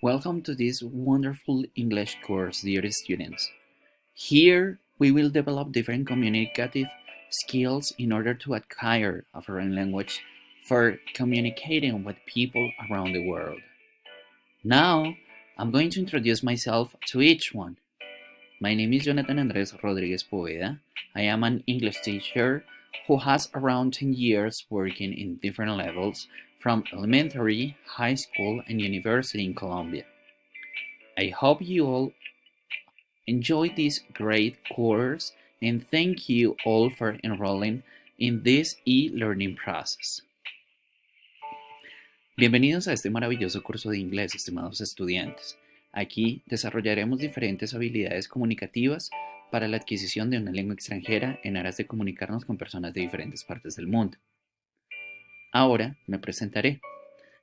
Welcome to this wonderful English course, dear students. Here we will develop different communicative skills in order to acquire a foreign language for communicating with people around the world. Now, I'm going to introduce myself to each one. My name is Jonathan Andres Rodriguez Poveda. I am an English teacher who has around 10 years working in different levels from elementary, high school, and university in Colombia. I hope you all enjoy this great course and thank you all for enrolling in this e-learning process. Bienvenidos a este maravilloso curso de inglés, estimados estudiantes. Aquí desarrollaremos diferentes habilidades comunicativas para la adquisición de una lengua extranjera en aras de comunicarnos con personas de diferentes partes del mundo. Ahora me presentaré.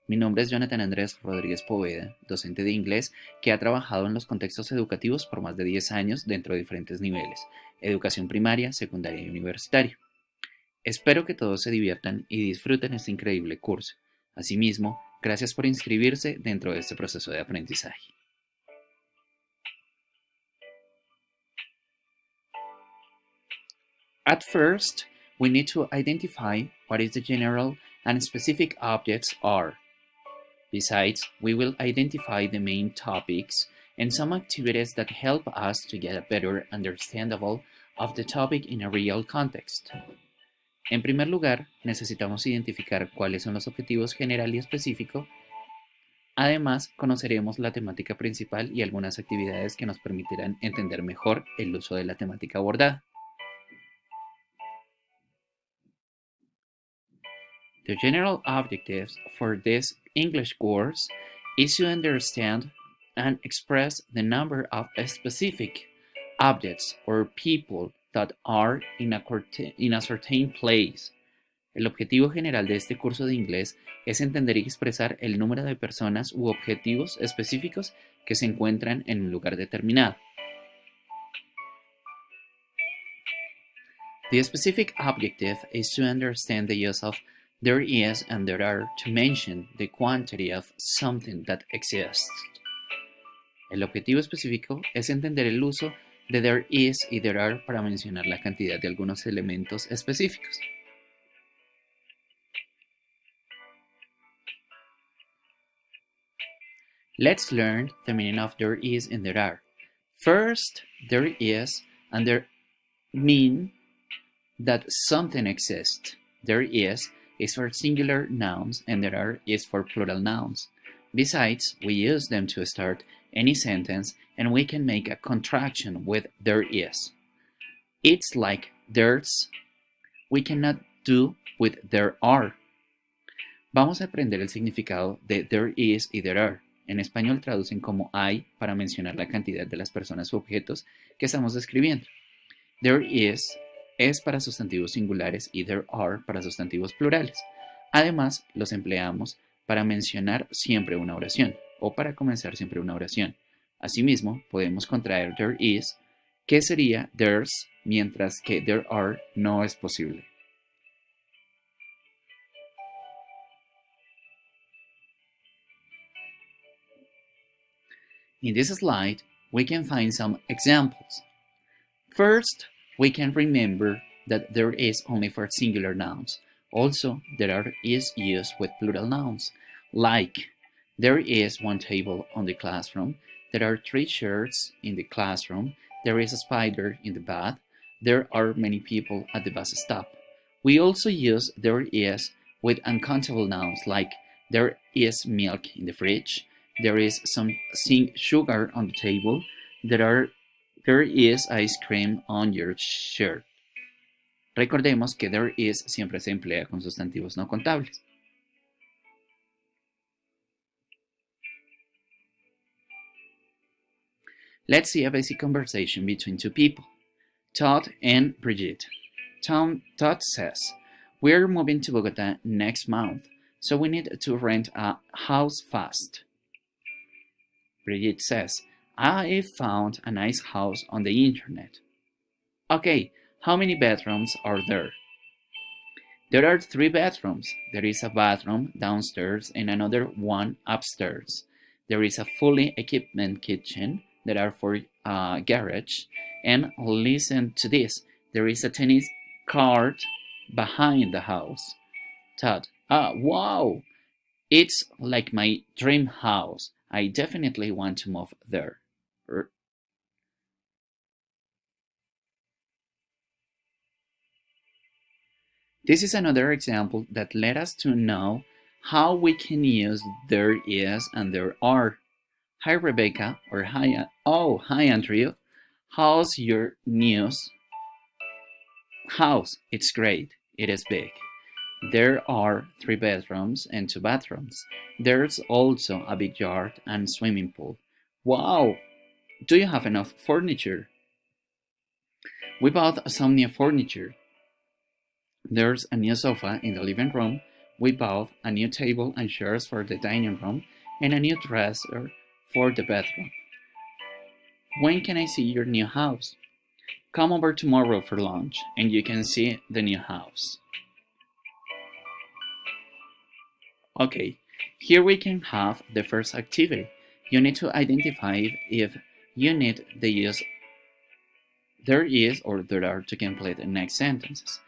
Mi nombre es Jonathan Andrés Rodríguez Poveda, docente de inglés que ha trabajado en los contextos educativos por más de 10 años dentro de diferentes niveles, educación primaria, secundaria y universitaria. Espero que todos se diviertan y disfruten este increíble curso. Asimismo, gracias por inscribirse dentro de este proceso de aprendizaje. At first, we need to identify what is the general and specific objects are. Besides, we will identify the main topics and some activities that help us to get a better understandable of the topic in a real context. En primer lugar, necesitamos identificar cuáles son los objetivos general y específico. Además, conoceremos la temática principal y algunas actividades que nos permitirán entender mejor el uso de la temática abordada. The general objectives for this English course is to understand and express the number of specific objects or people that are in a certain place. El objetivo general de este curso de inglés es entender y expresar el número de personas u objetivos específicos que se encuentran en un lugar determinado. The specific objective is to understand the use of there is and there are to mention the quantity of something that exists. El objetivo específico es entender el uso de there is y there are para mencionar la cantidad de algunos elementos específicos. Let's learn the meaning of there is and there are. First, there is and there mean that something exists. There is for singular nouns and there are is for plural nouns. Besides, we use them to start any sentence and we can make a contraction with there is. It's like there's, we cannot do with there are. Vamos a aprender el significado de there is y there are. En español traducen como hay para mencionar la cantidad de las personas u objetos que estamos describiendo. There is es para sustantivos singulares y there are para sustantivos plurales. Además, los empleamos para mencionar siempre una oración o para comenzar siempre una oración. Asimismo, podemos contraer there is, que sería there's, mientras que there are no es posible. In this slide, we can find some examples. First, we can remember that there is only for singular nouns. Also, there are is used with plural nouns, like there is one table on the classroom, there are 3 shirts in the classroom, there is a spider in the bath, there are many people at the bus stop. We also use there is with uncountable nouns like there is milk in the fridge, there is some sugar on the table, there is ice cream on your shirt. Recordemos que there is siempre se emplea con sustantivos no contables. Let's see a basic conversation between two people, Todd and Brigitte. Todd says, "We're moving to Bogota next month, so we need to rent a house fast." Brigitte says, "I found a nice house on the internet." "Okay, how many bedrooms are there?" "There are 3 bedrooms. There is a bathroom downstairs and another one upstairs. there is a fully equipment kitchen that are for garage. And listen to this, there is a tennis court behind the house. Todd, wow, it's like my dream house. I definitely want to move there. This is another example that led us to know how we can use there is and there are. Hi Rebecca, or hi, oh, hi Andrew. How's your news? House, it's great. It is big. There are 3 bedrooms and 2 bathrooms. There's also a big yard and swimming pool. Wow! Do you have enough furniture? We bought some new furniture. There's a new sofa in the living room. We bought a new table and chairs for the dining room and a new dresser for the bedroom. When can I see your new house? Come over tomorrow for lunch and you can see the new house. Okay, here we can have the first activity. You need to identify if you need the use there is or there are to complete the next sentences.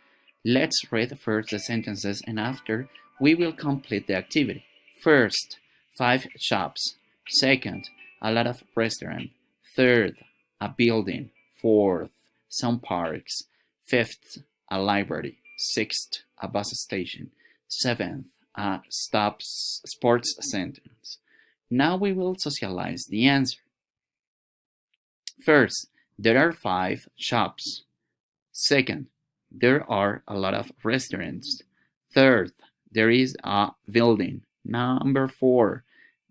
Let's read first the sentences and after we will complete the activity. First, 5 shops. Second, a lot of restaurants. Third, a building. Fourth, some parks. Fifth, a library. Sixth, a bus station. Seventh, a sports center. Now we will socialize the answer. First, there are 5 shops. Second, there are a lot of restaurants. Third, there is a building. Number 4,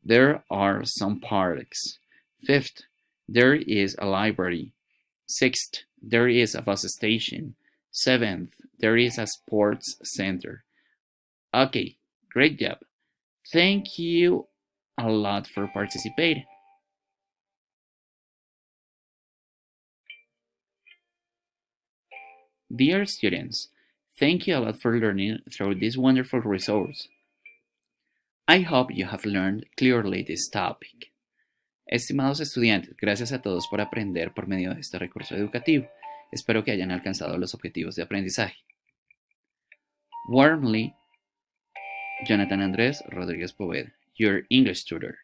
there are some parks. Fifth, there is a library. Sixth, there is a bus station. Seventh, there is a sports center. Okay, great job. Thank you a lot for participating. Dear students, thank you a lot for learning through this wonderful resource. I hope you have learned clearly this topic. Estimados estudiantes, gracias a todos por aprender por medio de este recurso educativo. Espero que hayan alcanzado los objetivos de aprendizaje. Warmly, Jonathan Andrés Rodríguez Poveda, your English tutor.